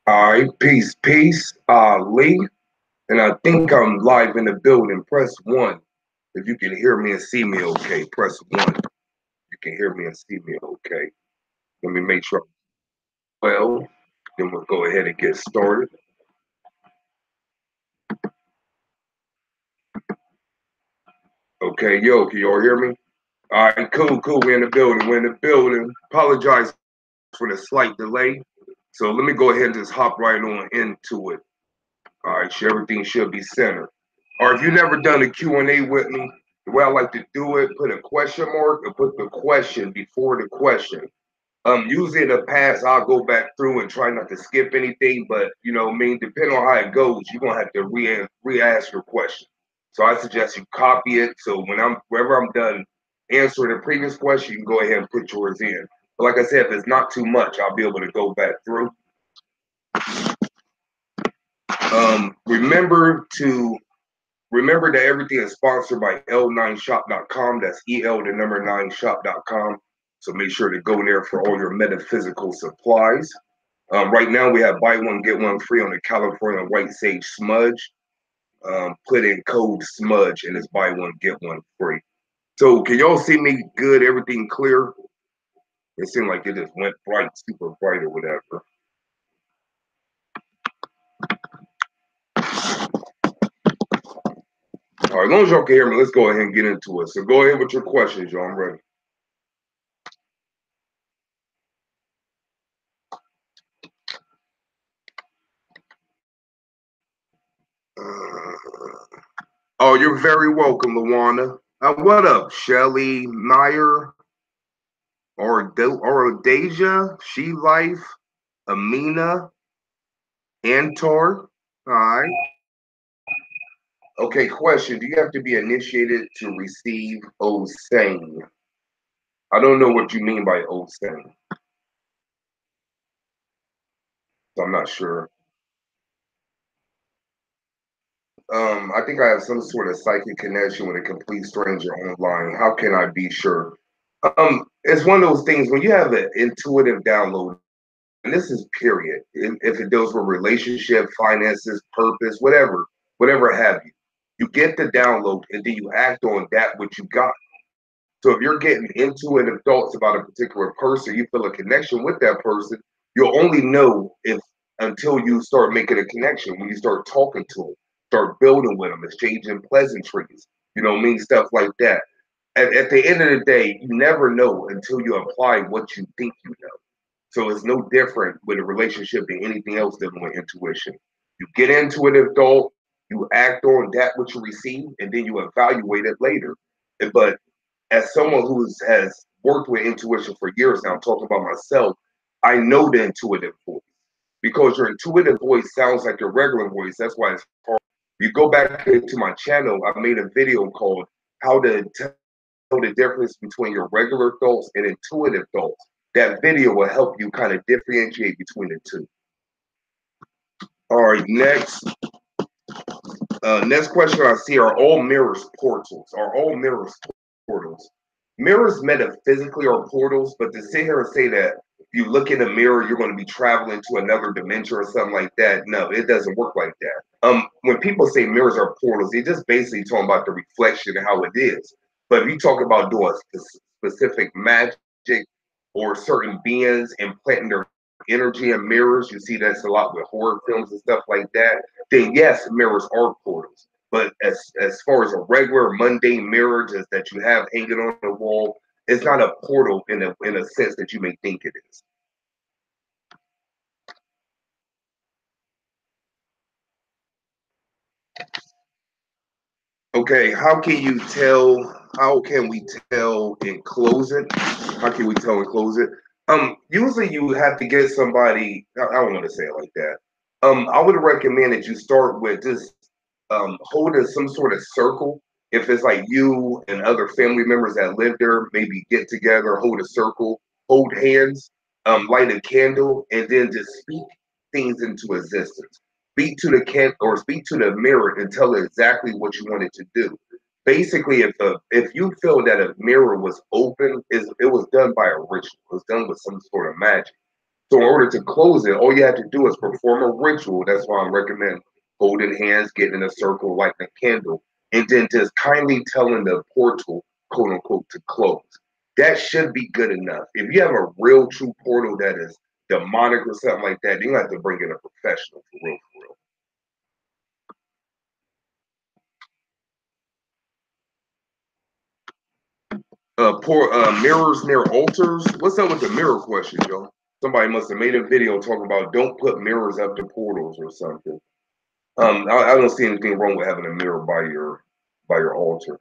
All right, peace, peace, Lee. And I think I'm live in the building. Press one if you can hear me and see me okay. Press one. You can hear me and see me okay. Let me make sure. Well, then we'll go ahead and get started. Okay, yo, can y'all hear me? All right, cool, cool. We're in the building. We're in the building. Apologize for the slight delay. So let me go ahead and just hop right on into it. All right, so everything should be centered. Or if you've never done a Q&A with me, the way I like to do it, put a question mark or put the question before the question. Usually in the past, I'll go back through and try not to skip anything, but you know, I mean, depending on how it goes, you're gonna have to re-ask your question. So I suggest you copy it. So wherever I'm done answering the previous question, you can go ahead and put yours in. But like I said, if it's not too much, I'll be able to go back through. Remember to Remember that everything is sponsored by L9shop.com. That's EL, the number 9shop.com. So make sure to go there for all your metaphysical supplies. Right now, we have buy one, get one free on the California White Sage Smudge. Put in code SMUDGE and it's buy one, get one free. So can y'all see me good? Everything clear? It seemed like it just went bright, super bright or whatever. All right, as long as y'all can hear me, let's go ahead and get into it. So go ahead with your questions, y'all. I'm ready. Oh, you're very welcome, Luana. What up, Shelly, Meyer, Deja, She Life, Amina, Antar? All right. Okay, question. Do you have to be initiated to receive Osane? I don't know what you mean by Osane. So I'm not sure. I think I have some sort of psychic connection with a complete stranger online. How can I be sure? It's one of those things when you have an intuitive download, and this is period. If it deals with relationship, finances, purpose, whatever have you, you get the download and then you act on that which you got. So if you're getting intuitive thoughts about a particular person, you feel a connection with that person, you'll only know if until you start making a connection, when you start talking to them, start building with them, exchanging pleasantries, you know, mean stuff like that. At the end of the day, you never know until you apply what you think you know. So it's no different with a relationship than anything else dealing with intuition. You get intuitive thought, you act on that which you receive, and then you evaluate it later. But as someone who has worked with intuition for years now, I'm talking about myself, I know the intuitive voice because your intuitive voice sounds like your regular voice. That's why it's hard. You go back into my channel, I made a video called How to Tell the Difference Between Your Regular Thoughts and Intuitive Thoughts. That video will help you kind of differentiate between the two. All right, next question I see, are all mirrors portals? Are all mirrors portals? Mirrors metaphysically are portals, but to sit here and say that if you look in a mirror, you're going to be traveling to another dimension or something like that, no, it doesn't work like that. When people say mirrors are portals, they just basically talking about the reflection and how it is. But if you talk about doing specific magic or certain beings implanting their energy in mirrors, you see that's a lot with horror films and stuff like that, then yes, mirrors are portals. But as far as a regular mundane mirror just that you have hanging on the wall, it's not a portal in a sense that you may think it is. Okay, how can you tell? How can we tell and close it? How can we tell and close it? Usually you have to get somebody. I don't want to say it like that. I would recommend that you start with just holding some sort of circle. If it's like you and other family members that live there, maybe get together, hold a circle, hold hands, light a candle, and then just speak things into existence. Speak to the can or speak to the mirror and tell it exactly what you want it to do. Basically, if you feel that a mirror was open, it was done by a ritual. It was done with some sort of magic. So in order to close it, all you have to do is perform a ritual. That's why I recommend holding hands, getting in a circle, lighting a candle, and then just kindly telling the portal, quote unquote, to close. That should be good enough. If you have a real true portal that is demonic or something like that, you have to bring in a professional for real, for real. Poor mirrors near altars. What's up with the mirror question, Joe? Somebody must have made a video talking about don't put mirrors up to portals or something. I don't see anything wrong with having a mirror by your altar.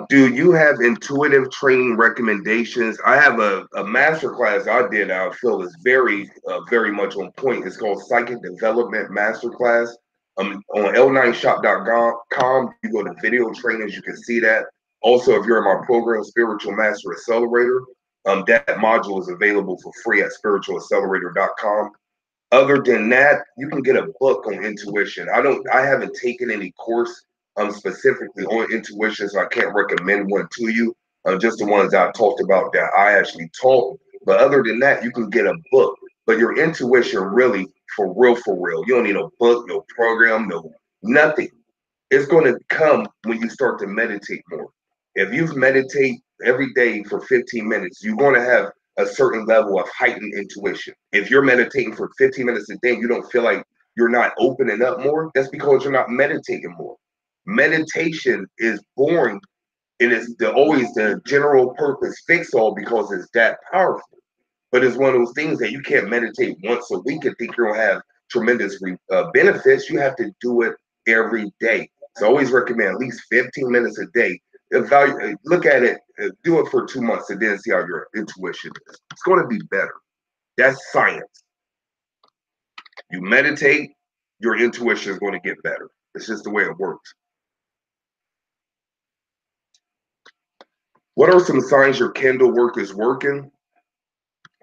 Do you have intuitive training recommendations? I have a master class I did. I feel is very much on point. It's called Psychic Development Masterclass. On l9shop.com, you go to video trainings, you can see that. Also, if you're in my program, Spiritual Master Accelerator, that module is available for free at spiritualaccelerator.com. Other than that, you can get a book on intuition. I haven't taken any course specifically on intuition, so I can't recommend one to you. Just the ones I talked about that I actually taught. But other than that, you can get a book. But your intuition really, for real. You don't need a book, no program, no nothing. It's going to come when you start to meditate more. If you meditate every day for 15 minutes, you're going to have a certain level of heightened intuition. If you're meditating for 15 minutes a day, you don't feel like you're not opening up more. That's because you're not meditating more. Meditation is boring. It is always the general purpose fix all because it's that powerful. But it's one of those things that you can't meditate once a week and think you're going to have tremendous benefits. You have to do it every day. So I always recommend at least 15 minutes a day. Look at it, do it for 2 months, and then see how your intuition is. It's going to be better. That's science. You meditate, your intuition is going to get better. It's just the way it works. What are some signs your Kindle work is working?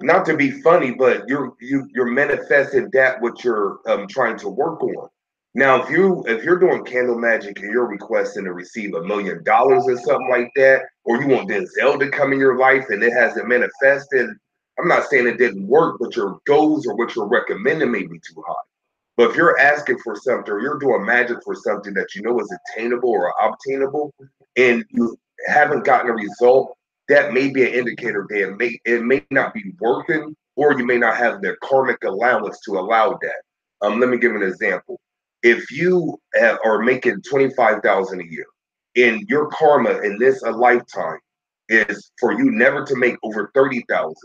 Not to be funny, but you're manifesting that what you're trying to work on. Now, if you're doing candle magic and you're requesting to receive $1 million or something like that, or you want Denzel to come in your life and it hasn't manifested, I'm not saying it didn't work, but your goals or what you're recommending may be too high. But if you're asking for something or you're doing magic for something that you know is attainable or obtainable, and you haven't gotten a result, that may be an indicator that it may not be working, or you may not have the karmic allowance to allow that. Let me give an example. If you are making 25,000 a year, and your karma in this a lifetime is for you never to make over 30,000,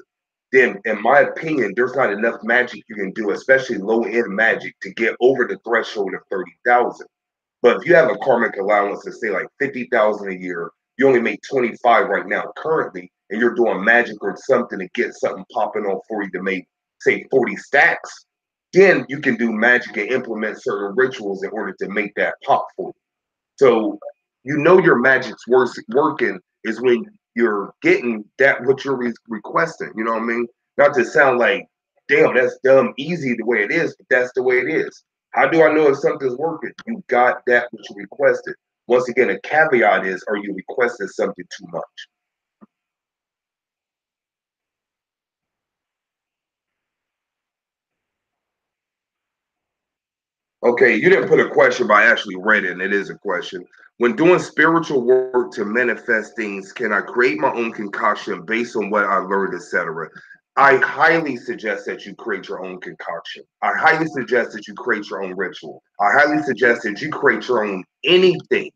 then in my opinion, there's not enough magic you can do, especially low end magic, to get over the threshold of 30,000. But if you have a karmic allowance of say like 50,000 a year, you only make 25 right now currently, and you're doing magic or something to get something popping off for you to make say 40 stacks, then you can do magic and implement certain rituals in order to make that pop for you. So you know your magic's working is when you're getting that what you're requesting. You know what I mean? Not to sound like, damn, that's dumb easy the way it is, but that's the way it is. How do I know if something's working? You got that what you requested. Once again, a caveat is, are you requesting something too much? Okay, you didn't put a question, but I actually read it, and it is a question. When doing spiritual work to manifest things, can I create my own concoction based on what I learned, etc.? I highly suggest that you create your own concoction. I highly suggest that you create your own ritual. I highly suggest that you create your own anything.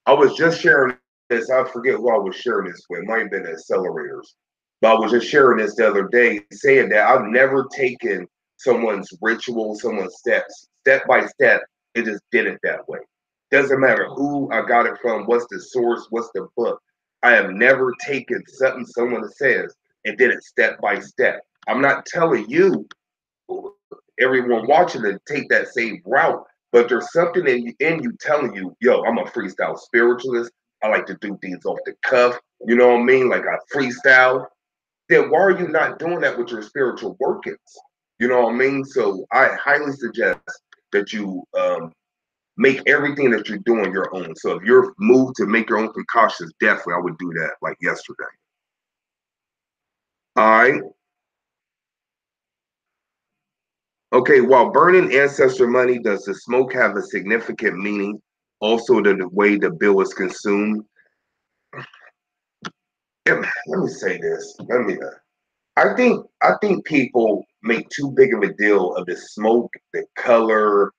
I was just sharing this. I forget who I was sharing this with. It might have been Accelerators. But I was just sharing this the other day, saying that I've never taken someone's ritual, someone's steps, step by step. It just did it that way. Doesn't matter who I got it from, what's the source, what's the book. I have never taken something someone says and did it step by step. I'm not telling you, everyone watching, to take that same route, but there's something in you telling you, yo, I'm a freestyle spiritualist. I like to do things off the cuff. You know what I mean? Like I freestyle. Then why are you not doing that with your spiritual workings? You know what I mean? So I highly suggest that you make everything that you're doing your own. So if you're moved to make your own concoctions, definitely I would do that like yesterday. right. Okay, while burning ancestor money, does the smoke have a significant meaning? Also, the way the bill is consumed. Let me say this. I think people make too big of a deal of the smoke, the color,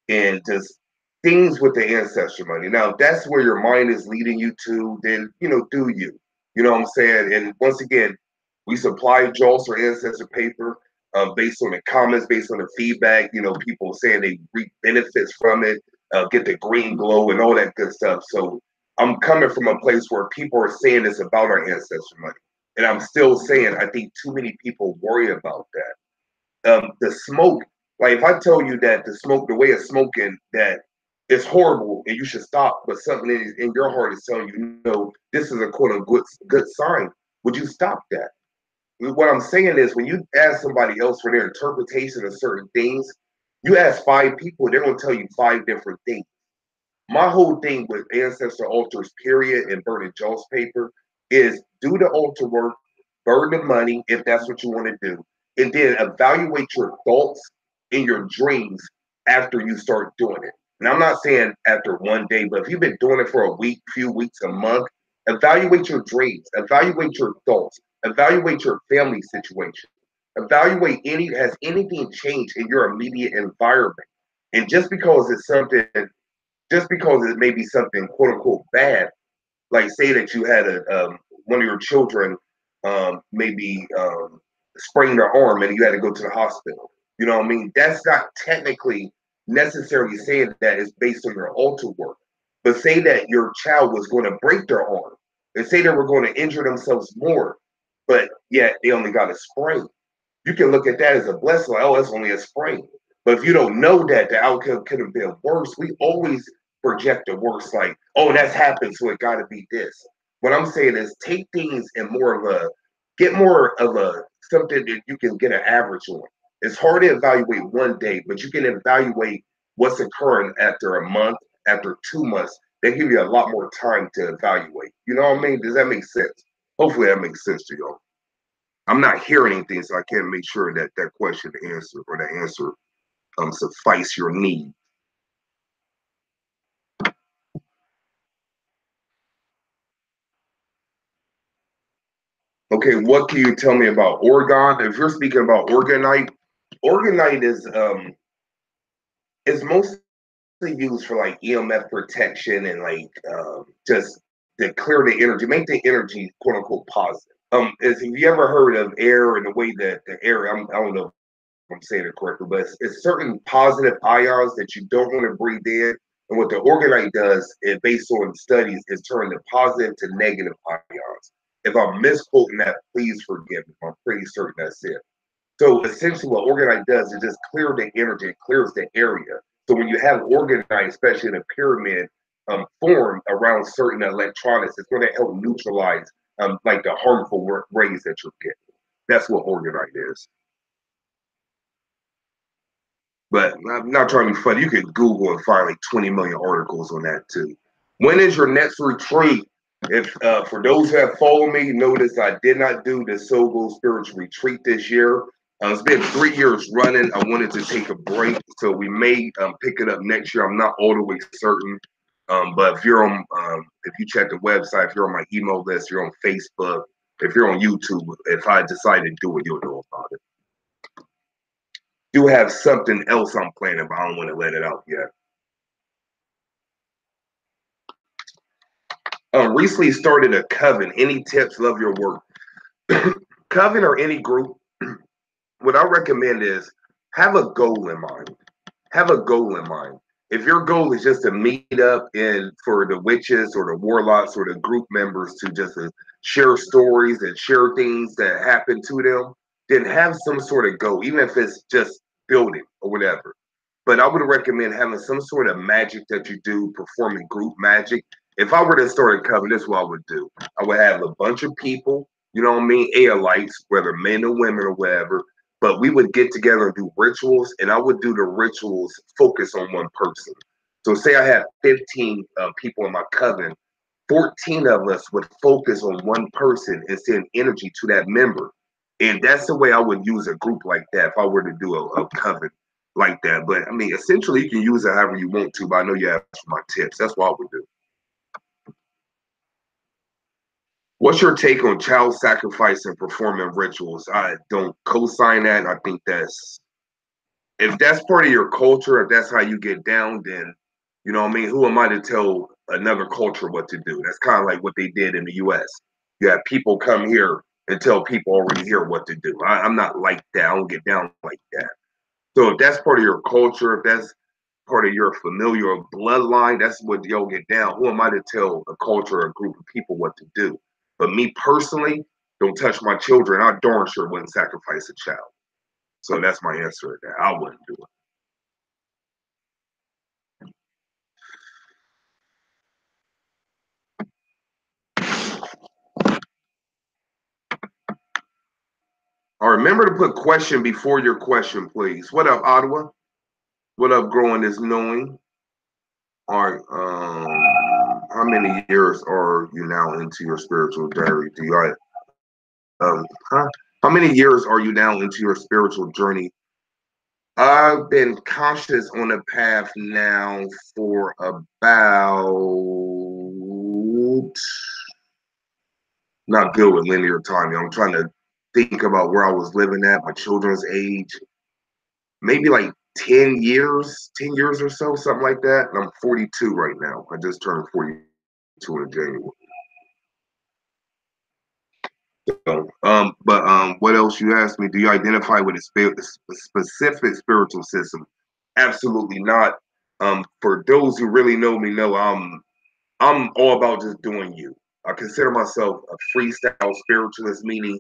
and just things with the ancestor money. Now, if that's where your mind is leading you to, then do you. You know what I'm saying? And once again, we supply JOLTS or ancestor paper based on the comments, based on the feedback. People saying they reap benefits from it, get the green glow and all that good stuff. So I'm coming from a place where people are saying this about our ancestor money. And I'm still saying I think too many people worry about that. The smoke, like if I tell you that the smoke, the way of smoking, that it's horrible and you should stop, but something in your heart is telling you, no, this is a quote unquote good sign. Would you stop that? What I'm saying is when you ask somebody else for their interpretation of certain things, you ask five people, they're going to tell you five different things. My whole thing with ancestor altars, period, and burning Jones paper is do the altar work, burn the money if that's what you want to do, and then evaluate your thoughts and your dreams after you start doing it. And I'm not saying after one day, but if you've been doing it for a week, few weeks, a month, evaluate your dreams, evaluate your thoughts, evaluate your family situation, evaluate has anything changed in your immediate environment. And just because it may be something quote unquote bad, like say that you had one of your children maybe sprained their arm and you had to go to the hospital. You know what I mean? That's not technically necessarily saying that it's based on your altar work. But say that your child was going to break their arm and say they were going to injure themselves more, but yet they only got a sprain. You can look at that as a blessing, like, oh, it's only a sprain. But if you don't know that the outcome could have been worse, we always project the worst, like, oh, that's happened, so it got to be this. What I'm saying is take things in get more of a something that you can get an average on. It's hard to evaluate one day, but you can evaluate what's occurring after a month, after 2 months. They give you a lot more time to evaluate. You know what I mean? Does that make sense? Hopefully that makes sense to y'all. I'm not hearing anything, so I can't make sure that that question answer or the answer suffice your need. Okay, what can you tell me about orgon? If you're speaking about organite, organite is mostly used for like EMF protection and like just to clear the energy, make the energy quote unquote positive. Have you ever heard of air and the way that the air? I don't know I'm saying it correctly, but it's certain positive ions that you don't want to breathe in. And what the organite does, based on studies, is turn the positive to negative ions. If I'm misquoting that, please forgive me. I'm pretty certain that's it. So essentially, what organite does is just clear the energy, it clears the area. So when you have organite, especially in a pyramid form around certain electronics, it's going to help neutralize like the harmful rays that you're getting. That's what organite is. But I'm not trying to be funny. You can Google and find like 20 million articles on that too. When is your next retreat? If for those who have followed me, notice I did not do the Sogo spiritual retreat this year. It's been 3 years running. I wanted to take a break, so we may pick it up next year. I'm not all the way certain, but if you check the website, if you're on my email list, you're on Facebook, if you're on YouTube, if I decide to do it, you'll know about it. Do have something else I'm planning, but I don't want to let it out yet. Recently started a coven. Any tips? Love your work. Coven or any group, what I recommend is have a goal in mind. Have a goal in mind. If your goal is just to meet up and for the witches or the warlocks or the group members to just share stories and share things that happen to them, then have some sort of goal, even if it's just building or whatever. But I would recommend having some sort of magic that you do, performing group magic. If I were to start a coven, this is what I would do. I would have a bunch of people, you know what I mean, Aelites, whether men or women or whatever, but we would get together and do rituals, and I would do the rituals focus on one person. So say I have 15 people in my coven, 14 of us would focus on one person and send energy to that member. And that's the way I would use a group like that if I were to do a coven like that. But I mean, essentially, you can use it however you want to. But I know you asked for my tips. That's what I would do. What's your take on child sacrifice and performing rituals? I don't co-sign that. I think that's if that's part of your culture, if that's how you get down, then you know what I mean. Who am I to tell another culture what to do? That's kind of like what they did in the U.S. You have people come here and tell people already here what to do. I'm not like that. I don't get down like that. So if that's part of your culture, if that's part of your familiar bloodline, that's what y'all get down. Who am I to tell a culture or a group of people what to do? But me personally, don't touch my children. I darn sure wouldn't sacrifice a child. So that's my answer to that. I wouldn't do it. All right, remember to put question before your question, please. What up, Ottawa? What up, growing is knowing? All right, how many years are you now into your spiritual journey? Do you huh? How many years are you now into your spiritual journey? I've been conscious on the path now for about not good with linear timing. I'm trying to think about where I was living at, my children's age, maybe like 10 years or so, something like that. And I'm 42 right now. I just turned 42 in January. So, what else you asked me? Do you identify with a specific spiritual system? Absolutely not. For those who really know me, know I'm all about just doing you. I consider myself a freestyle spiritualist, meaning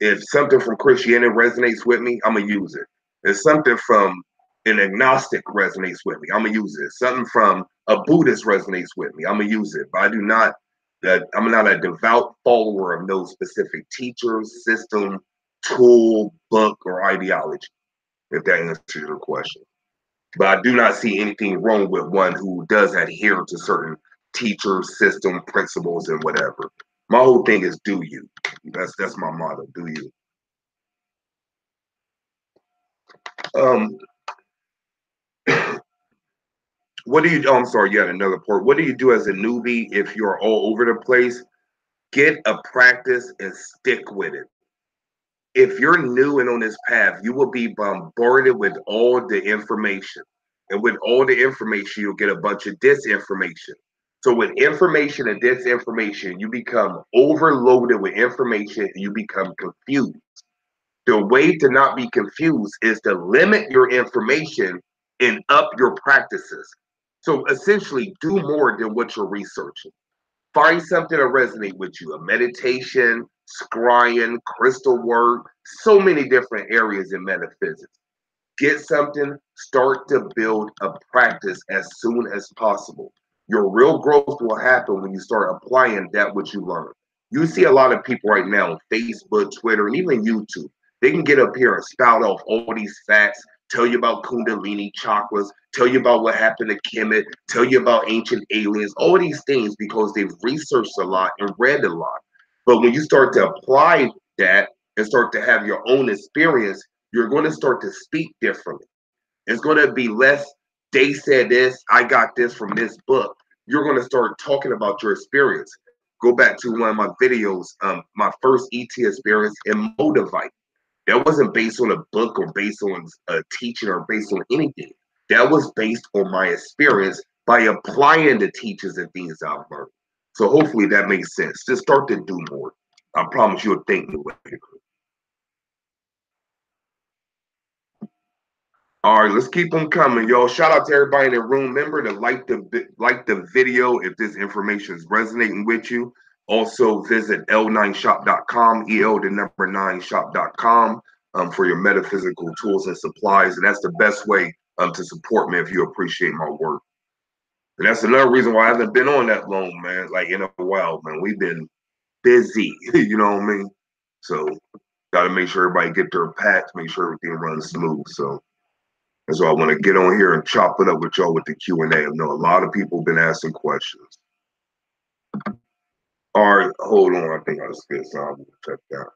if something from Christianity resonates with me, I'm gonna use it. If something from an agnostic resonates with me, I'm gonna use it. Something from a Buddhist resonates with me, I'm gonna use it. But I do not that I'm not a devout follower of no specific teacher, system, tool, book, or ideology, if that answers your question. But I do not see anything wrong with one who does adhere to certain teachers, system, principles, and whatever. My whole thing is do you. That's my motto. Do you. Um, what do you? Oh, I'm sorry. Yeah, another part. What do you do as a newbie if you're all over the place? Get a practice and stick with it. If you're new and on this path, you will be bombarded with all the information. And with all the information, you'll get a bunch of disinformation. So, with information and disinformation, you become overloaded with information and you become confused. The way to not be confused is to limit your information and up your practices. So, essentially, do more than what you're researching. Find something to resonate with you, a meditation, scrying, crystal work, so many different areas in metaphysics. Get something, start to build a practice as soon as possible. Your real growth will happen when you start applying that which you learn. You see a lot of people right now on Facebook, Twitter, and even YouTube. They can get up here and spout off all these facts, tell you about Kundalini chakras, tell you about what happened to Kemet, tell you about ancient aliens, all these things because they've researched a lot and read a lot. But when you start to apply that and start to have your own experience, you're going to start to speak differently. It's going to be less, they said this, I got this from this book. You're going to start talking about your experience. Go back to one of my videos, my first ET experience in Motivite. That wasn't based on a book or based on a teaching or based on anything. That was based on my experience by applying the teachers and things I've learned. So hopefully that makes sense. Just start to do more. I promise you'll think the way. All right, let's keep them coming, y'all. Shout out to everybody in the room. Remember to like the video if this information is resonating with you. Also visit l9shop.com, the number 9shop.com, for your metaphysical tools and supplies. And that's the best way to support me if you appreciate my work. And that's another reason why I haven't been on that long, man. Like in a while, man. We've been busy, you know what I mean? So gotta make sure everybody get their packs, make sure everything runs smooth. So and so I want to get on here and chop it up with y'all with the Q&A. I know a lot of people have been asking questions. All right, hold on. I think I skipped some. Check that.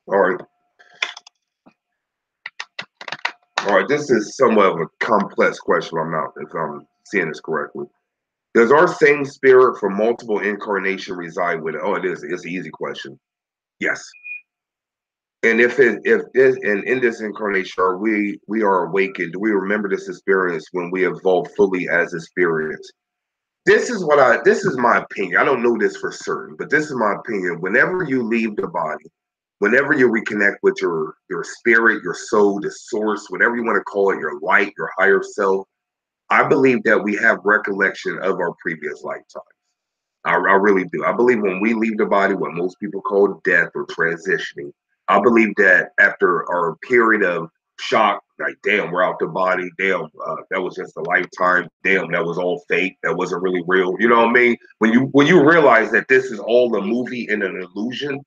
All right. All right. This is somewhat of a complex question. If I'm seeing this correctly. Does our same spirit from multiple incarnation reside with it? Oh, it is. It's an easy question. Yes. And if this and in this incarnation are we are awakened, do we remember this experience when we evolve fully as experience? This is my opinion. I don't know this for certain, but this is my opinion. Whenever you leave the body, whenever you reconnect with your spirit, your soul, the source, whatever you want to call it, your light, your higher self, I believe that we have recollection of our previous lifetime. I really do. I believe when we leave the body, what most people call death or transitioning, I believe that after our period of shock, like, damn, we're out the body. Damn, that was just a lifetime. Damn, that was all fake. That wasn't really real. You know what I mean? When you realize that this is all a movie and an illusion,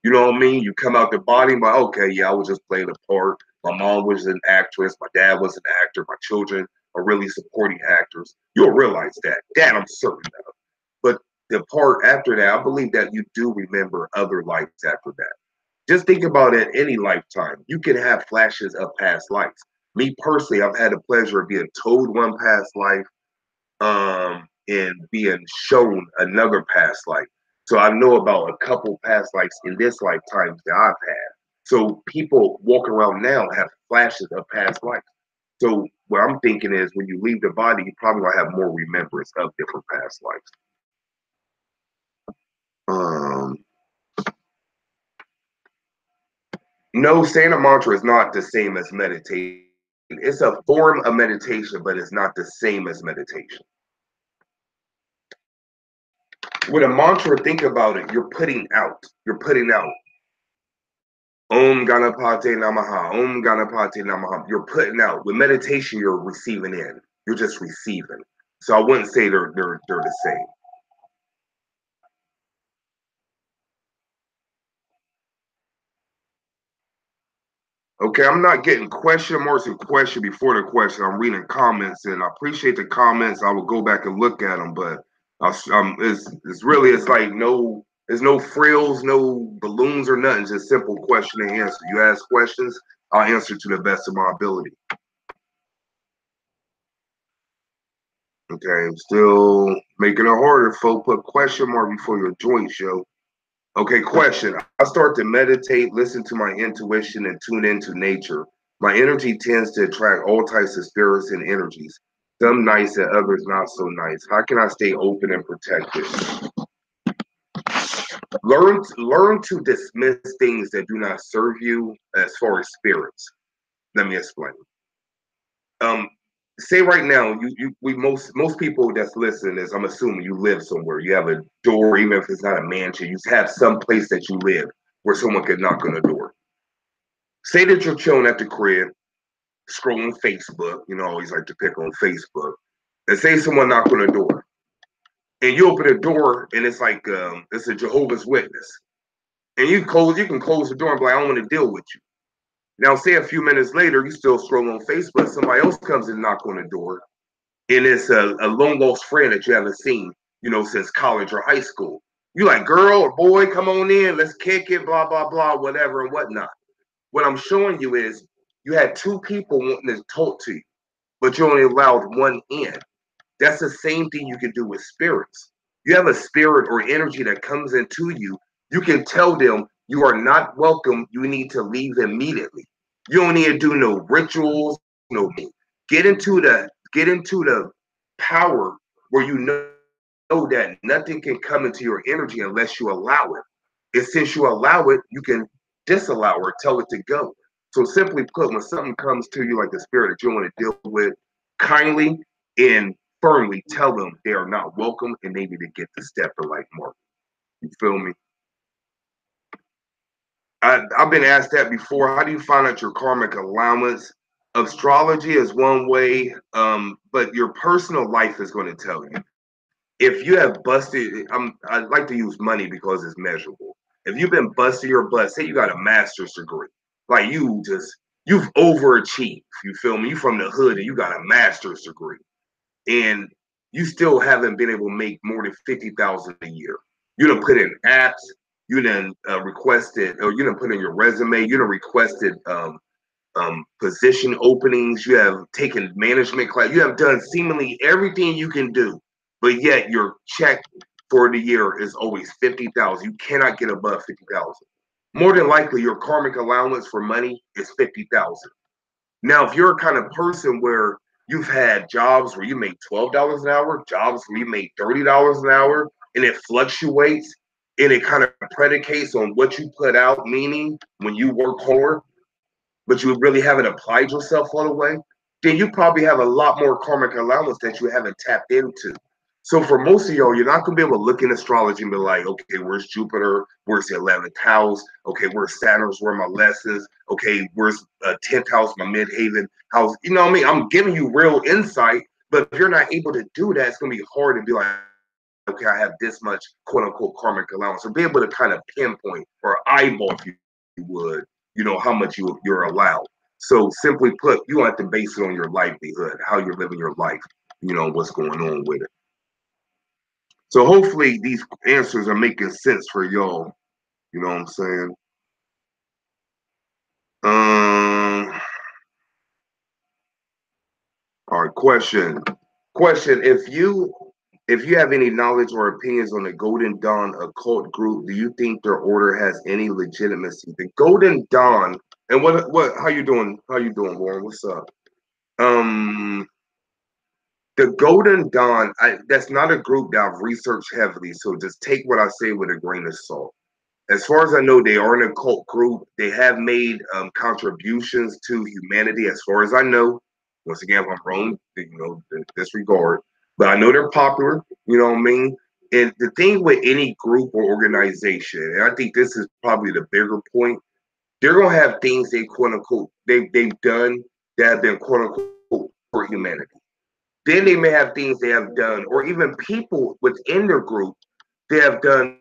you know what I mean? You come out the body, but okay, yeah, I was just playing a part. My mom was an actress. My dad was an actor. My children are really supporting actors. You'll realize that. That I'm certain of. But the part after that, I believe that you do remember other lives after that. Just think about it any lifetime. You can have flashes of past lives. Me personally, I've had the pleasure of being told one past life, and being shown another past life. So I know about a couple past lives in this lifetime that I've had. So people walking around now have flashes of past lives. So what I'm thinking is when you leave the body, you probably gonna have more remembrance of different past lives. Um, no, saying a mantra is not the same as meditation. It's a form of meditation, but it's not the same as meditation. With a mantra, think about it. You're putting out. You're putting out. Om Ganapate Namaha. Om Ganapate Namaha. You're putting out. With meditation, you're receiving in. You're just receiving. So I wouldn't say they're the same. Okay, I'm not getting question marks and question before the question. I'm reading comments, and I appreciate the comments. I will go back and look at them, but it's really it's like no, there's no frills, no balloons or nothing. Just simple question and answer. You ask questions, I'll answer to the best of my ability. Okay, still making it harder. Folk put question mark before your joint show. Okay, question. I start to meditate, listen to my intuition, and tune into nature. My energy tends to attract all types of spirits and energies, some nice and others not so nice. How can I stay open and protected? Learn to dismiss things that do not serve you as far as spirits. Let me explain. Um, say right now, we most people that's listening is I'm assuming you live somewhere. You have a door, even if it's not a mansion, you have some place that you live where someone could knock on the door. Say that you're chilling at the crib, scrolling Facebook. You know, I always like to pick on Facebook. And say someone knock on the door, and you open the door, and it's like it's a Jehovah's Witness, and you can close the door and be like, I don't want to deal with you. Now, say a few minutes later, you still scrolling on Facebook, somebody else comes and knock on the door, and it's a long lost friend that you haven't seen, since college or high school. You like, girl or boy, come on in, let's kick it, blah, blah, blah, whatever and whatnot. What I'm showing you is you had two people wanting to talk to you, but you only allowed one in. That's the same thing you can do with spirits. You have a spirit or energy that comes into you. You can tell them you are not welcome. You need to leave immediately. You don't need to do no rituals, no get into the power where you know that nothing can come into your energy unless you allow it. And since you allow it, you can disallow or tell it to go. So simply put, when something comes to you like the spirit that you want to deal with, kindly and firmly tell them they are not welcome and they need to get the step of like Mark. You feel me? I've been asked that before. How do you find out your karmic allowance? Astrology is one way, but your personal life is going to tell you. If you have busted, I like to use money because it's measurable. If you've been busting your butt, say you got a master's degree, like you've overachieved. You feel me? You from the hood and you got a master's degree, and you still haven't been able to make more than 50,000 a year. You done put in apps, You done requested, or you done put in your resume. You done requested position openings. You have taken management class. You have done seemingly everything you can do, but yet your check for the year is always 50,000. You cannot get above 50,000. More than likely, your karmic allowance for money is 50,000. Now, if you're a kind of person where you've had jobs where you make $12 an hour, jobs where you make $30 an hour, and it fluctuates and it kind of predicates on what you put out, meaning when you work hard, but you really haven't applied yourself all the way, then you probably have a lot more karmic allowance that you haven't tapped into. So for most of y'all, you're not going to be able to look in astrology and be like, okay, where's Jupiter? Where's the 11th house? Okay, where's Saturn's? Where my lessons? Okay, where's 10th house, my midhaven house? You know what I mean? I'm giving you real insight, but if you're not able to do that, it's going to be hard to be like, okay, I have this much quote unquote karmic allowance. So be able to kind of pinpoint or eyeball, if you would, how much you're allowed. So simply put, you have to base it on your livelihood, how you're living your life, what's going on with it. So hopefully these answers are making sense for y'all. You know what I'm saying? All right, question. If you have any knowledge or opinions on the Golden Dawn Occult group, do you think their order has any legitimacy? The Golden Dawn, and how you doing? How you doing, Warren? What's up? The Golden Dawn, that's not a group that I've researched heavily, so just take what I say with a grain of salt. As far as I know, they are an occult group. They have made contributions to humanity, as far as I know. Once again, if I'm wrong, disregard. But I know they're popular, you know what I mean? And the thing with any group or organization, and I think this is probably the bigger point, they're gonna have things they quote unquote they've done that have been quote unquote for humanity. Then they may have things they have done, or even people within their group, they have done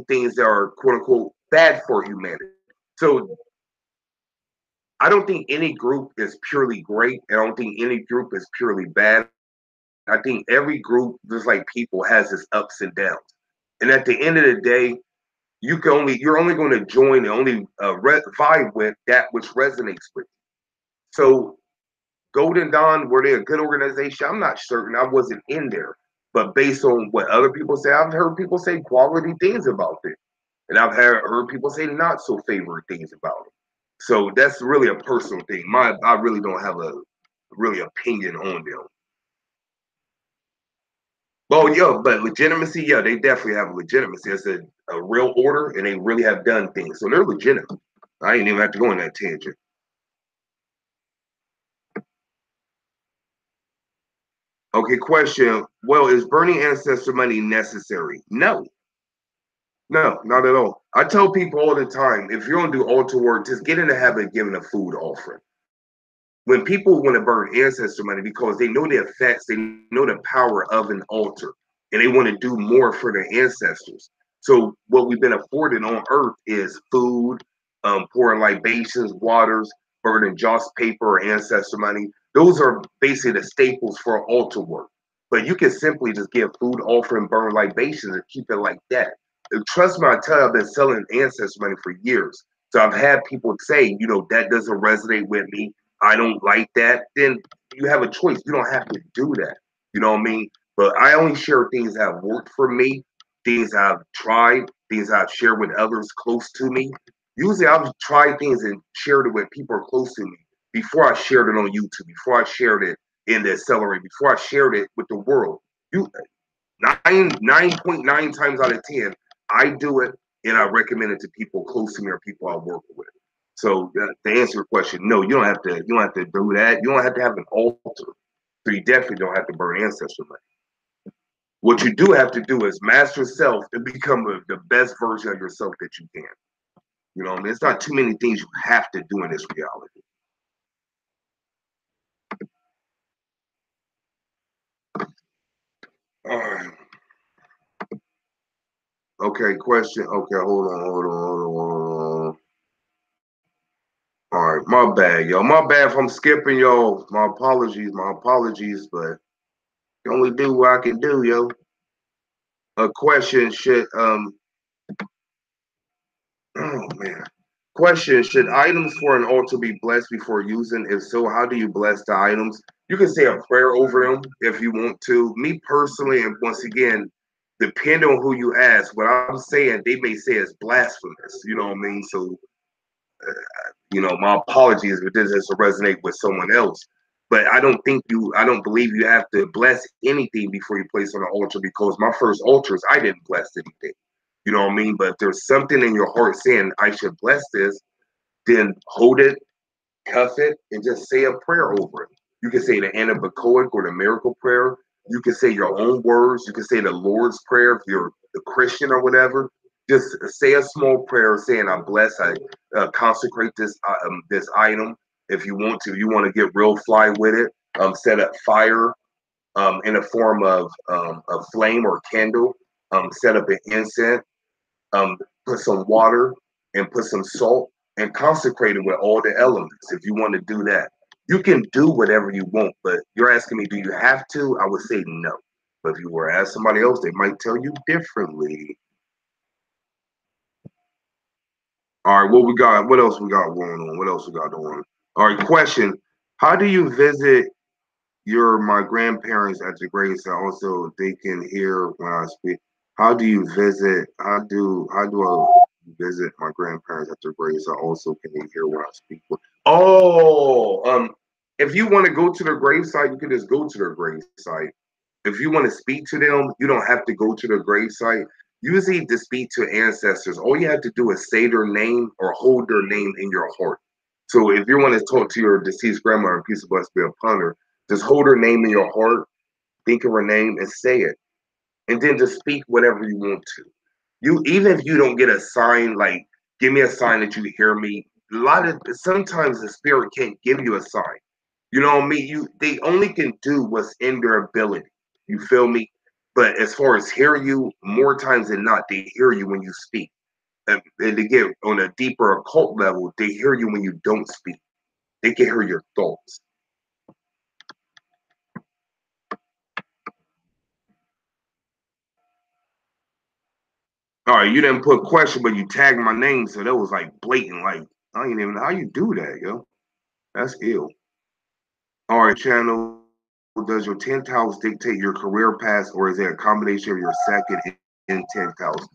things that are quote unquote bad for humanity. So I don't think any group is purely great. I don't think any group is purely bad. I think every group, just like people, has its ups and downs. And at the end of the day, you're only going to join and only vibe with that which resonates with you. So Golden Dawn, were they a good organization? I'm not certain. I wasn't in there. But based on what other people say, I've heard people say quality things about it. And I've heard people say not so favorite things about it. So that's really a personal thing. I really don't have a really opinion on them. Well, yeah, but legitimacy, yeah, they definitely have legitimacy. It's a real order, and they really have done things. So they're legitimate. I didn't even have to go on that tangent. Okay, question. Well, is burning ancestor money necessary? No. No, not at all. I tell people all the time, if you're going to do altar work, just get in the habit of giving a food offering. When people want to burn ancestor money because they know the effects, they know the power of an altar, and they want to do more for their ancestors. So what we've been afforded on earth is food, pouring libations, waters, burning joss paper or ancestor money. Those are basically the staples for altar work. But you can simply just give food offering, burn libations, and keep it like that. And trust me, I tell you, I've been selling ancestor money for years. So I've had people say, that doesn't resonate with me. I don't like that, then you have a choice. You don't have to do that. You know what I mean? But I only share things that have worked for me, things I've tried, things I've shared with others close to me. Usually I've tried things and shared it with people close to me before I shared it on YouTube, before I shared it in the Accelerator, before I shared it with the world. You 9.9 times out of 10, I do it and I recommend it to people close to me or people I work with. So to answer your question, no, you don't have to. You don't have to do that. You don't have to have an altar. So you definitely don't have to burn ancestral money. What you do have to do is master self and become the best version of yourself that you can. You know what I mean? It's not too many things you have to do in this reality. All right. Okay, question. Okay, hold on. All right, my bad, yo. My bad if I'm skipping, y'all. My apologies, but you only do what I can do, yo. A question should Oh man. Question: should items for an altar be blessed before using? If so, how do you bless the items? You can say a prayer over them if you want to. Me personally, and once again, depending on who you ask, what I'm saying, they may say it's blasphemous. You know what I mean? So, my apologies if this doesn't resonate with someone else. But I don't believe you have to bless anything before you place on an altar, because my first altars, I didn't bless anything. You know what I mean? But if there's something in your heart saying I should bless this, then hold it, cuff it, and just say a prayer over it. You can say the anabacoic or the miracle prayer. You can say your own words. You can say the Lord's prayer if you're a Christian or whatever. Just say a small prayer saying, "I bless, I consecrate this item." If you want to, you want to get real fly with it. Set up fire in a form of a flame or candle. Set up an incense, um, put some water and put some salt and consecrate it with all the elements. If you want to do that, you can do whatever you want, but you're asking me, do you have to? I would say no. But if you were to ask somebody else, they might tell you differently. All right, what we got? What else we got going on? What else we got going on? All right, question: how do you visit my grandparents at the gravesite? Also, they can hear when I speak. How do you visit? How do I visit my grandparents at their gravesite? Also, can they hear when I speak? Oh, if you want to go to their gravesite, you can just go to their gravesite. If you want to speak to them, you don't have to go to their gravesite. Usually, to speak to ancestors, all you have to do is say their name or hold their name in your heart. So, if you want to talk to your deceased grandma, and peace of blessings be upon her, just hold her name in your heart, think of her name, and say it, and then just speak whatever you want to. You even if you don't get a sign, like give me a sign that you hear me. Sometimes the spirit can't give you a sign. You know what I mean? They only can do what's in their ability. You feel me? But as far as hear you, more times than not, they hear you when you speak. And to get on a deeper occult level, they hear you when you don't speak. They can hear your thoughts. All right, you didn't put question, but you tagged my name, so that was like blatant. Like I ain't even know how you do that, yo. That's ill. All right, channel. Does your 10th house dictate your career path, or is it a combination of your second and 10th house?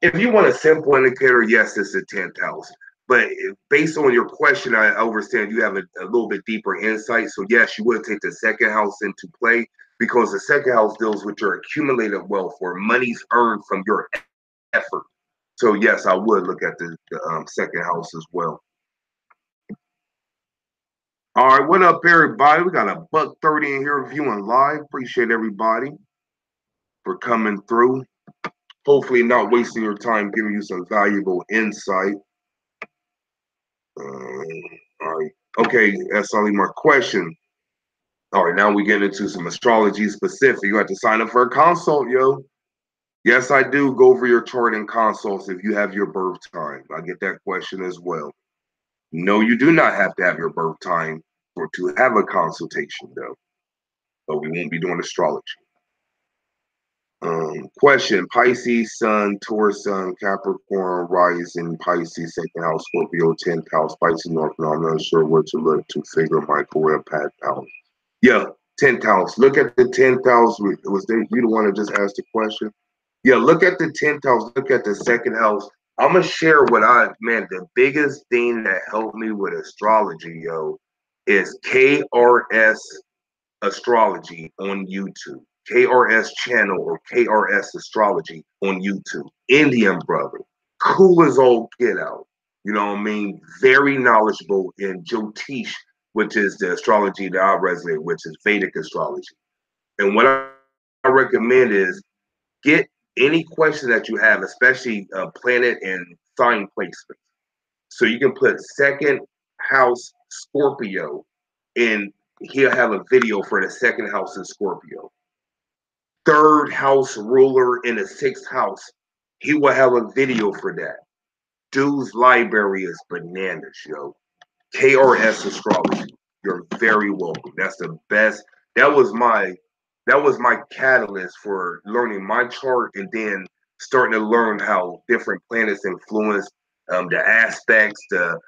If you want a simple indicator, yes, it's the 10th house. But based on your question, I understand you have a little bit deeper insight. So yes, you would take the second house into play, because the second house deals with your accumulated wealth or monies earned from your effort. So yes, I would look at the second house as well. All right, what up, everybody? We got a buck 30 in here viewing live. Appreciate everybody for coming through. Hopefully, not wasting your time, giving you some valuable insight. All right. Okay, that's only my question. All right, now we get into some astrology specific. You have to sign up for a consult, yo. Yes, I do go over your chart and consults if you have your birth time. I get that question as well. No, you do not have to have your birth time for to have a consultation, though. But we won't be doing astrology. Question: Pisces Sun, Taurus Sun, Capricorn Rising, Pisces Second House, Scorpio 10th House, Pisces North. No, I'm not sure where to look to figure my career path out. Yeah, 10th house. Look at the 10th house. Was they you the one that just asked the question? Yeah, look at the 10th house. Look at the second house. I'm gonna share what the biggest thing that helped me with astrology, yo, is KRS Astrology on YouTube. KRS channel or KRS Astrology on YouTube. Indian brother. Cool as all get out. You know what I mean? Very knowledgeable in Jyotish, which is the astrology that I resonate, which is Vedic astrology. And what I recommend is get any question that you have, especially planet and sign placement. So you can put second house Scorpio and he'll have a video for the second house in Scorpio. Third house ruler in the sixth house, he will have a video for that. Dude's library is bananas, yo. KRS Astrology. You're very welcome. That's the best. That was my catalyst for learning my chart and then starting to learn how different planets influence the aspects, the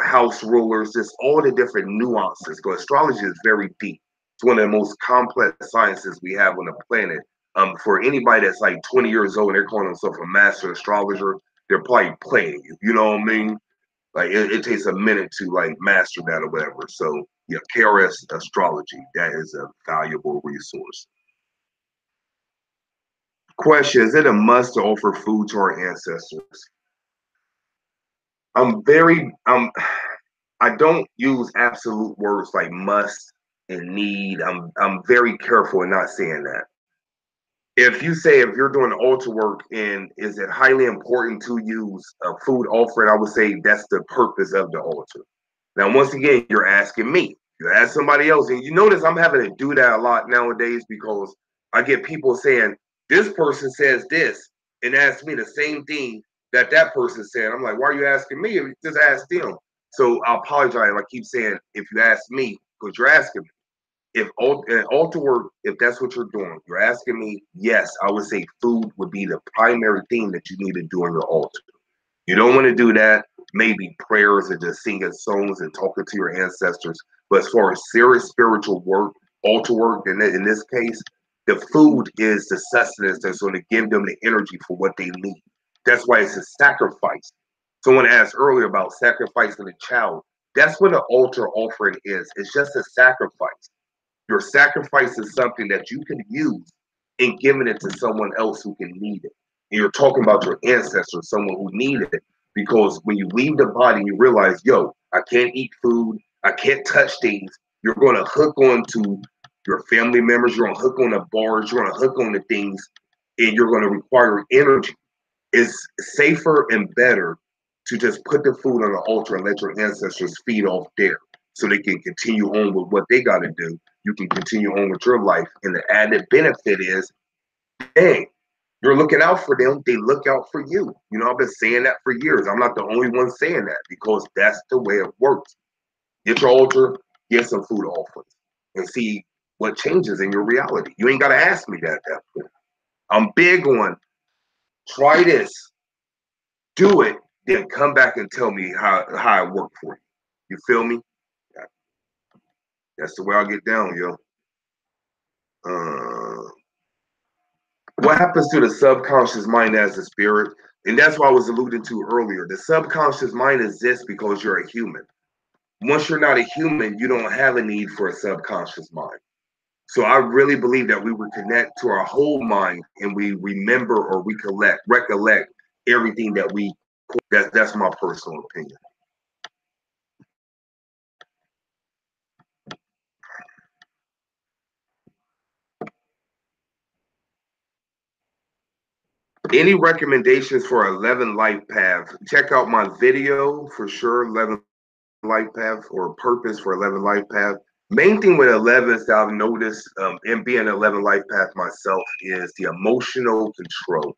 house rulers, just all the different nuances. Because astrology is very deep. It's one of the most complex sciences we have on the planet. For anybody that's like 20 years old, they're calling themselves a master astrologer. They're probably playing you. You know what I mean? Like it takes a minute to like master that or whatever. So yeah, KRS Astrology, that is a valuable resource. Question: is it a must to offer food to our ancestors? I'm very I don't use absolute words like must and need. I'm very careful in not saying that. If you say if you're doing altar work and is it highly important to use a food offering, I would say that's the purpose of the altar. Now, once again, you're asking me. You ask somebody else, and you notice I'm having to do that a lot nowadays because I get people saying this person says this and ask me the same thing that that person said. I'm like, why are you asking me? Just ask them. So I apologize. I keep saying if you ask me because you're asking me. If altar work, if that's what you're doing, you're asking me, yes, I would say food would be the primary thing that you need to do on your altar. You don't want to do that, maybe prayers and just singing songs and talking to your ancestors. But as far as serious spiritual work, altar work, in this case, the food is the sustenance that's going to give them the energy for what they need. That's why it's a sacrifice. Someone asked earlier about sacrificing a child. That's what an altar offering is. It's just a sacrifice. Your sacrifice is something that you can use and giving it to someone else who can need it. And you're talking about your ancestors, someone who needed it. Because when you leave the body, you realize, yo, I can't eat food, I can't touch things. You're going to hook on to your family members, you're going to hook on the bars, you're going to hook on the things, and you're going to require energy. It's safer and better to just put the food on the altar and let your ancestors feed off there so they can continue on with what they got to do. You can continue on with your life. And the added benefit is, hey, you're looking out for them. They look out for you. You know, I've been saying that for years. I'm not the only one saying that because that's the way it works. Get your altar, get some food offerings, and see what changes in your reality. You ain't got to ask me that at that point. I'm big on try this, do it, then come back and tell me how it worked for you. You feel me? That's the way I get down, yo. What happens to the subconscious mind as a spirit? And that's what I was alluding to earlier. The subconscious mind exists because you're a human. Once you're not a human, you don't have a need for a subconscious mind. So I really believe that we would connect to our whole mind and we remember or recollect everything that we. That's my personal opinion. Any recommendations for 11 life paths? Check out my video for sure. 11 life path or purpose for 11 life path. Main thing with 11s that I've noticed in being an 11 life path myself is the emotional control.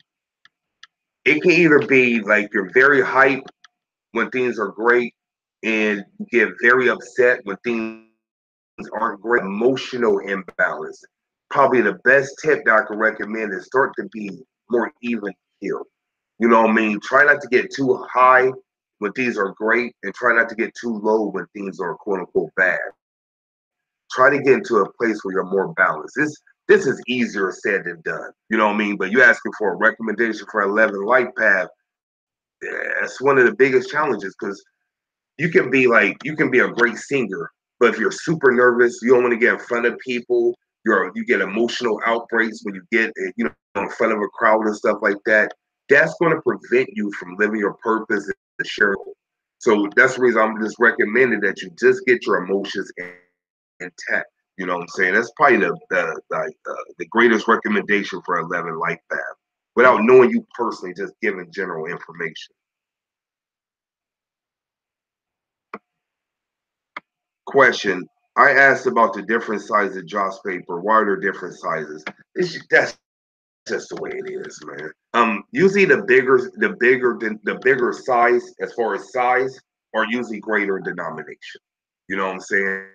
It can either be like you're very hyped when things are great and you get very upset when things aren't great. Emotional imbalance. Probably the best tip that I can recommend is start to be more even keeled. You know what I mean? Try not to get too high when things are great and try not to get too low when things are quote unquote bad. Try to get into a place where you're more balanced. This is easier said than done. You know what I mean? But you're asking for a recommendation for 11 life path. That's one of the biggest challenges because you can be a great singer, but if you're super nervous, you don't want to get in front of people. You get emotional outbreaks when you get in front of a crowd and stuff like that. That's going to prevent you from living your purpose and sharing. So that's the reason I'm just recommending that you just get your emotions intact. You know what I'm saying? That's probably the greatest recommendation for 11 life path without knowing you personally, just giving general information. Question. I asked about the different sizes of joss paper. Why are there different sizes? That's just the way it is, man. Usually the bigger size, as far as size, are usually greater denomination. You know what I'm saying?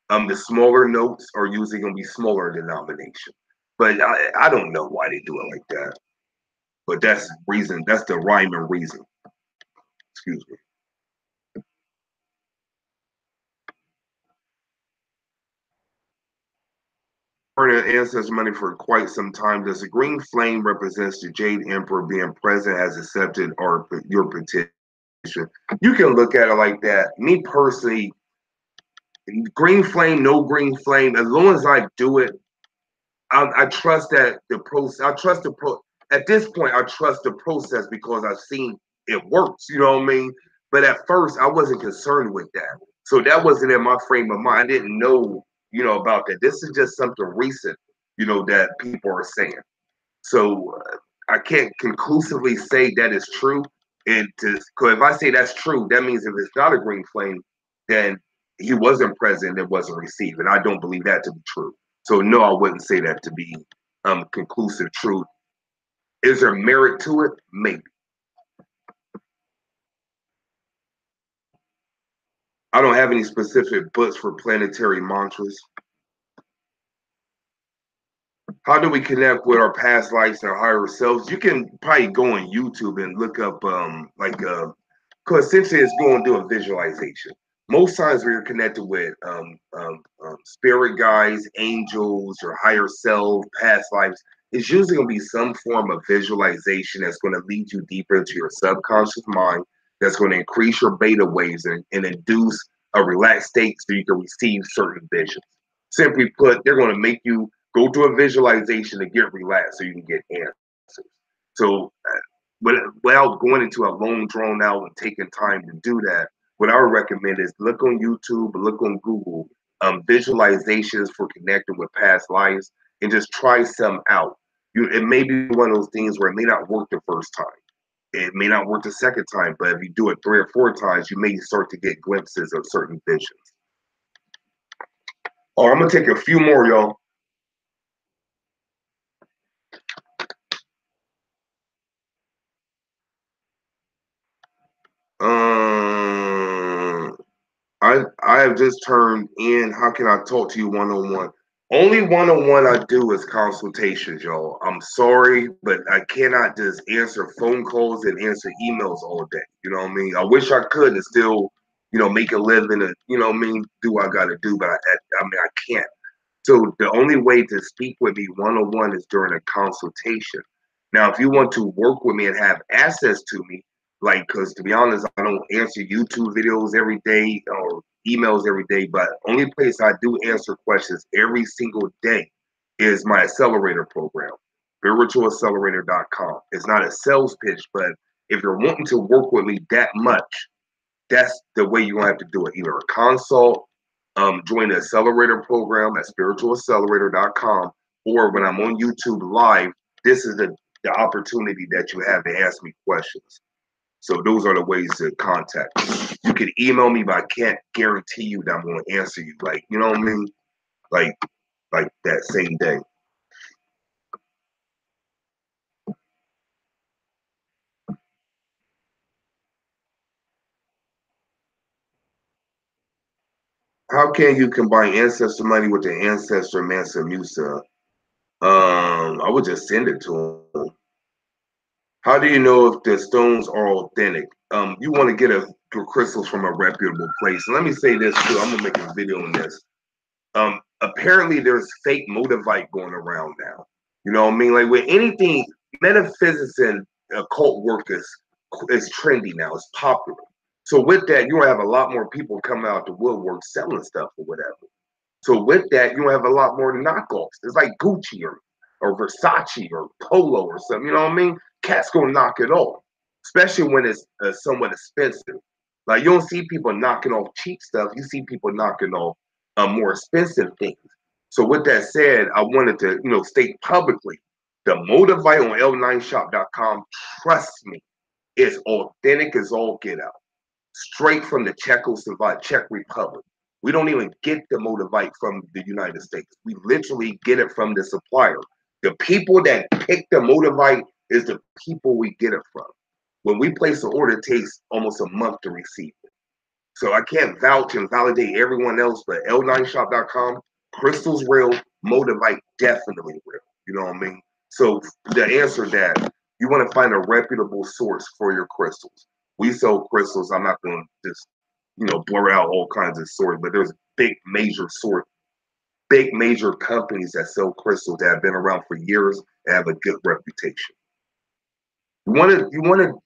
The smaller notes are usually going to be smaller denomination. But I don't know why they do it like that. But that's reason. That's the rhyme and reason. Excuse me. Ancestor money for quite some time. Does the green flame represents the Jade Emperor being present has accepted or your petition? You can look at it like that. Me personally, green flame, no green flame, as long as I do it, I trust that the process. I trust the pro. At this point, I trust the process because I've seen it works. You know what I mean? But at first, I wasn't concerned with that, so that wasn't in my frame of mind. I didn't know, about that. This is just something recent, that people are saying. So I can't conclusively say that is true. And because if I say that's true, that means if it's not a green flame, then he wasn't present and wasn't received. And I don't believe that to be true. So no, I wouldn't say that to be conclusive truth. Is there merit to it? Maybe. I don't have any specific books for planetary mantras. How do we connect with our past lives and our higher selves? You can probably go on YouTube and look up because essentially it's going to do a visualization. Most times we are connected with spirit guides, angels, or higher self, past lives. It's usually going to be some form of visualization that's going to lead you deeper into your subconscious mind. That's going to increase your beta waves and induce a relaxed state so you can receive certain visions. Simply put, they're going to make you go to a visualization to get relaxed so you can get answers. So, without going into a long, drawn out and taking time to do that, what I would recommend is look on YouTube, look on Google, visualizations for connecting with past lives, and just try some out. It may be one of those things where it may not work the first time. It may not work the second time, but if you do it 3 or 4 times, you may start to get glimpses of certain visions. Oh, I'm gonna take a few more, y'all. Um, I have just turned in. How can I talk to you one on one? Only one on one I do is consultations, y'all. I'm sorry, but I cannot just answer phone calls and answer emails all day. You know what I mean? I wish I could and still, make a living and do what I got to do, but I can't. So the only way to speak with me one on one is during a consultation. Now, if you want to work with me and have access to me, like, because to be honest, I don't answer YouTube videos every day or emails every day, but only place I do answer questions every single day is my accelerator program, spiritualaccelerator.com. It's not a sales pitch, but if you're wanting to work with me that much, that's the way you're gonna have to do it. Either a consult, join the accelerator program at spiritualaccelerator.com, or when I'm on YouTube live, this is the opportunity that you have to ask me questions. So those are the ways to contact me. You can email me, but I can't guarantee you that I'm going to answer you. Like, you know what I mean? Like that same day. How can you combine ancestor money with the ancestor Mansa Musa? I would just send it to him. How do you know if the stones are authentic? You want to get crystals from a reputable place. And let me say this too. I'm gonna make a video on this. Apparently there's fake motivite going around now. You know what I mean? Like with anything, metaphysics and occult work is trendy now. It's popular. So with that, you're gonna have a lot more people coming out the woodwork selling stuff or whatever. So with that, you have a lot more knockoffs. It's like Gucci or Versace or Polo or something. You know what I mean? Cats gonna knock it off, especially when it's somewhat expensive. Like you don't see people knocking off cheap stuff. You see people knocking off more expensive things. So with that said, I wanted to state publicly the Motivite on l9shop.com. Trust me, it's authentic as all get out, straight from the Czech Republic. We don't even get the Motivite from the United States. We literally get it from the supplier. The people that pick the Motivite is the people we get it from. When we place an order, it takes almost a month to receive it. So I can't vouch and validate everyone else, but l9shop.com, crystals real, Motivite definitely real. You know what I mean? So the answer that you want to find a reputable source for your crystals. We sell crystals. I'm not going to just, blur out all kinds of swords, but there's big major companies that sell crystals that have been around for years and have a good reputation. You want to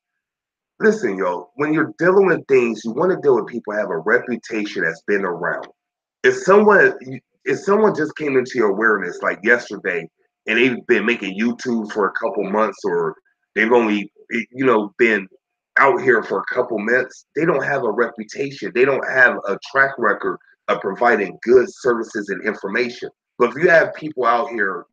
listen, yo. When you're dealing with things, you want to deal with people who have a reputation that's been around. If someone if someone just came into your awareness like yesterday and they've been making YouTube for a couple months, or they've only been out here for a couple months, they don't have a reputation. They don't have a track record of providing good services and information. But if you have people out here,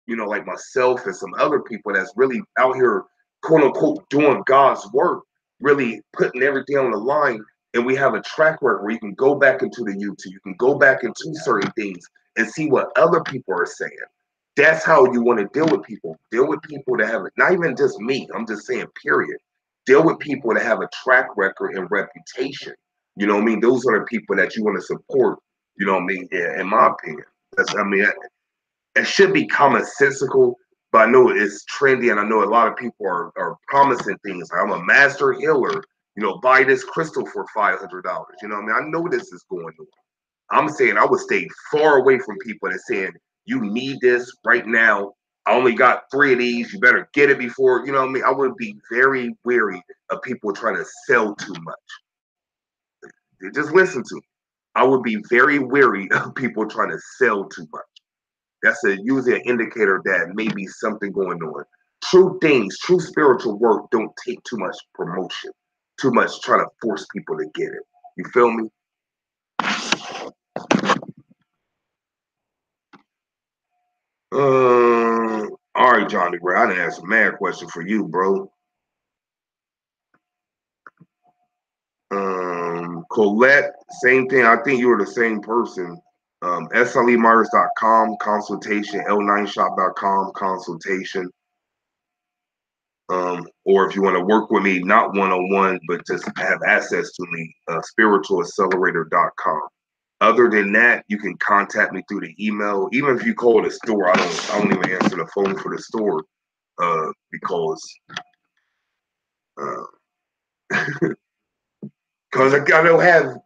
like myself and some other people that's really out here, quote unquote, doing God's work, really putting everything on the line. And we have a track record where you can go back into the YouTube, you can go back into certain things and see what other people are saying. That's how you want to deal with people. Deal with people that have, not even just me, I'm just saying, period. Deal with people that have a track record and reputation. You know what I mean? Those are the people that you want to support. You know what I mean? Yeah, in my opinion. It should be commonsensical, but I know it's trendy, and I know a lot of people are promising things. I'm a master healer. Buy this crystal for $500. You know what I mean? I know this is going on. I'm saying I would stay far away from people that saying you need this right now. I only got 3 of these. You better get it before. You know what I mean? I would be very wary of people trying to sell too much. Just listen to me. I would be very wary of people trying to sell too much. That's usually an indicator that maybe something going on. True things, true spiritual work don't take too much promotion, too much trying to force people to get it. You feel me? All right, Johnny Gray. I didn't ask a mad question for you, bro. Colette, same thing. I think you were the same person. SLEMyers.com, consultation, L9shop.com, consultation. Or if you want to work with me, not one-on-one, but just have access to me, spiritualaccelerator.com. Other than that, you can contact me through the email. Even if you call the store, I don't even answer the phone for the store, because because I don't have,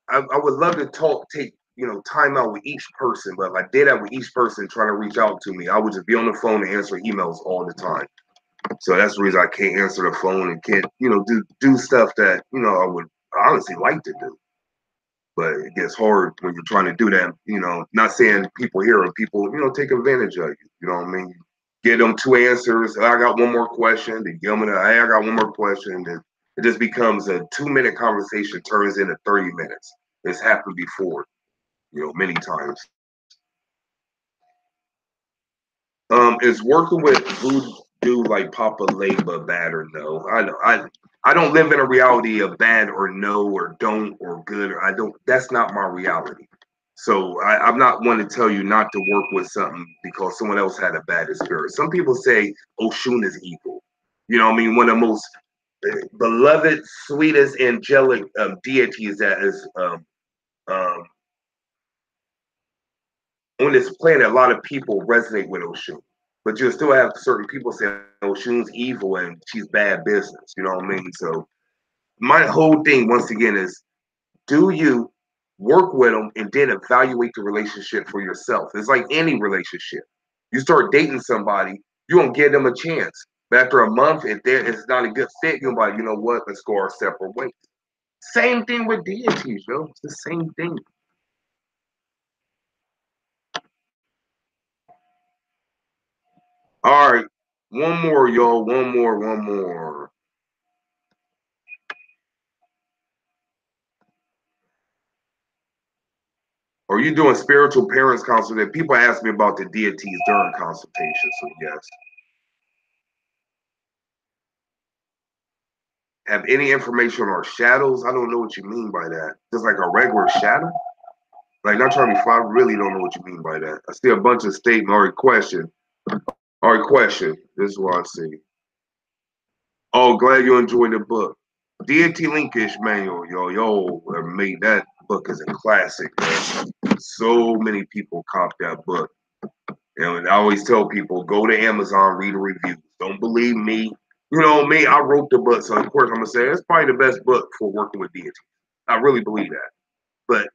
I would love to take time out with each person, but if I did that with each person trying to reach out to me, I would just be on the phone and answer emails all the time. So that's the reason I can't answer the phone and can't, do stuff that, I would honestly like to do. But it gets hard when you're trying to do that, not saying people here and people, take advantage of you. You know what I mean? Get them 2 answers. I got one more question. Then give them hey, I got one more question. Then it just becomes a 2-minute conversation, turns into 30 minutes. It's happened before, many times. Is working with voodoo like Papa Leba bad or no? I don't live in a reality of bad or no or don't or good or I don't. That's not my reality. So I'm not one to tell you not to work with something because someone else had a bad experience. Some people say Oshun is evil. You know what I mean? One of the most beloved, sweetest, angelic deities that is um, on this planet. A lot of people resonate with Oshun. But you'll still have certain people saying, Oshun's evil and she's bad business. You know what I mean? So my whole thing, once again, is do you work with them and then evaluate the relationship for yourself? It's like any relationship. You start dating somebody, you don't give them a chance. But after a month, if it's not a good fit, you're like, you know what? Let's go our separate ways. Same thing with deities, yo. It's the same thing. All right. One more, y'all. One more. Are you doing spiritual parents consultation? People ask me about the deities during consultation, so yes. Have any information on our shadows? I don't know what you mean by that. Just like a regular shadow? Like not trying to be fun. I really don't know what you mean by that. I see a bunch of statement or question. All right, question. This is what I see. Oh, glad you enjoyed the book. Deity Linkage manual, yo, made that book is a classic, man. So many people cop that book. And I always tell people, go to Amazon, read the reviews. Don't believe me. You know me, I wrote the book, so of course I'm gonna say it's probably the best book for working with deity. I really believe that. But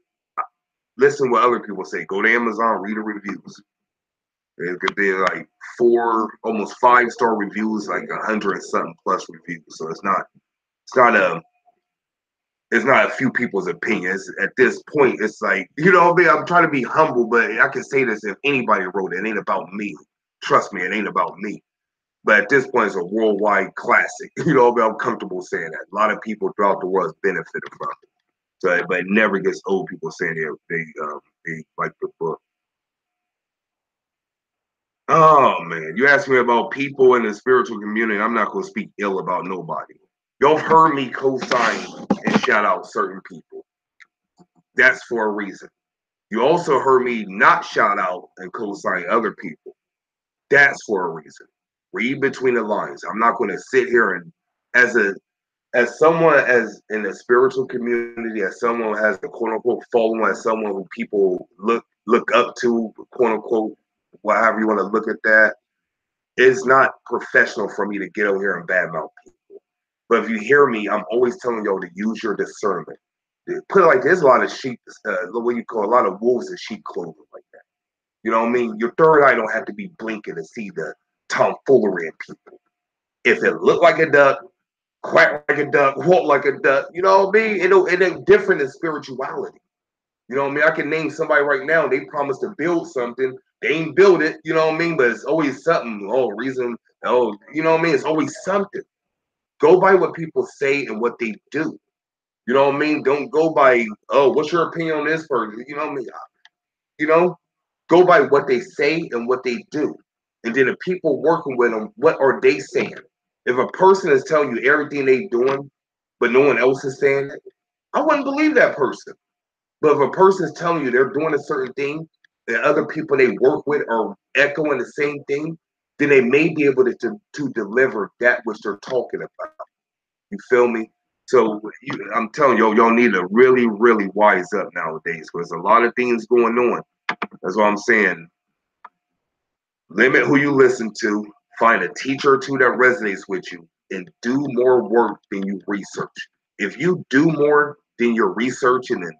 listen what other people say. Go to Amazon, read the reviews. It could be like 4, almost 5-star reviews, like 100 and something plus reviews. So it's not a few people's opinions. At this point, it's like, you know, I'm trying to be humble, but I can say this: if anybody wrote it, it ain't about me. Trust me, it ain't about me. But at this point, it's a worldwide classic. You know, I'm comfortable saying that. A lot of people throughout the world benefited from it. So, but it never gets old people saying they like the book. Oh man, you asked me about people in the spiritual community. I'm not gonna speak ill about nobody. Y'all heard me co-sign and shout out certain people. That's for a reason. You also heard me not shout out and co-sign other people. That's for a reason. Read between the lines. I'm not going to sit here and as a as someone as in the spiritual community, as someone who has the quote unquote following, as someone who people look up to, quote unquote, however you want to look at that, it's not professional for me to get over here and badmouth people. But if you hear me, I'm always telling y'all to use your discernment. Put it like there's a lot of sheep, what you call a lot of wolves in sheep clothing like that. You know what I mean? Your third eye don't have to be blinking to see the tomfoolery in people. If it look like a duck, quack like a duck, walk like a duck, you know what I mean? It ain't different in spirituality. You know what I mean? I can name somebody right now, they promised to build something. They ain't build it, you know what I mean? But it's always something. Oh, reason, oh, you know what I mean? It's always something. Go by what people say and what they do. You know what I mean? Don't go by, oh, what's your opinion on this person? You know what I mean? You know, go by what they say and what they do. And then the people working with them, what are they saying? If a person is telling you everything they doing, but no one else is saying it, I wouldn't believe that person. But if a person is telling you they're doing a certain thing and other people they work with are echoing the same thing, then they may be able to deliver that which they're talking about. You feel me? So I'm telling y'all need to really, really wise up nowadays because there's a lot of things going on. That's what I'm saying. Limit who you listen to, find a teacher or two that resonates with you, and do more work than you research. If you do more than you're researching and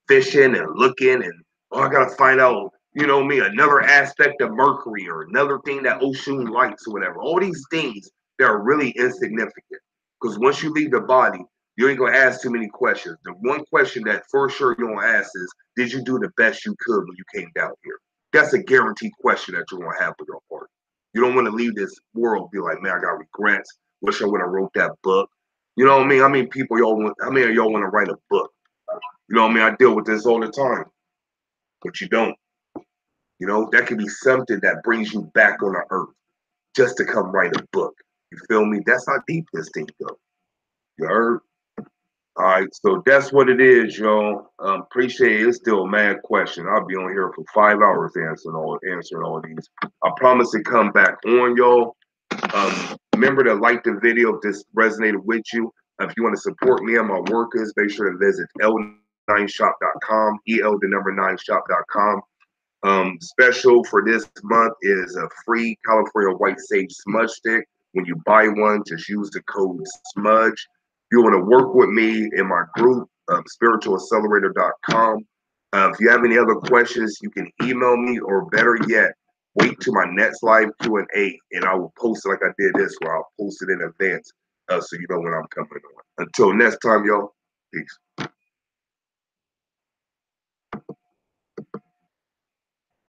fishing and looking and oh, I gotta find out, you know me, another aspect of Mercury or another thing that Oshun likes or whatever. All these things that are really insignificant. Because once you leave the body, you ain't gonna ask too many questions. The one question that for sure you're gonna ask is, did you do the best you could when you came down here? That's a guaranteed question that you're gonna have with your heart. You don't want to leave this world be like, man, I got regrets. Wish I would have wrote that book. You know what I mean? How many people y'all want? How many of y'all want to write a book? You know what I mean? I deal with this all the time, but you don't. You know, that could be something that brings you back on the earth just to come write a book. You feel me? That's how deep this thing goes. You heard? All right, so that's what it is, y'all. Appreciate it. It's still a mad question. I'll be on here for 5 hours answering all these. I promise to come back on, y'all. Remember to like the video if this resonated with you. If you want to support me and my workers, make sure to visit l9shop.com, el9shop.com. Special for this month is a free California White Sage smudge stick. When you buy one, just use the code SMUDGE. If you want to work with me in my group, spiritualaccelerator.com. If you have any other questions, you can email me, or better yet, wait to my next live Q&A, and I will post it like I did this, where I'll post it in advance so you know when I'm coming on. Until next time, y'all, peace.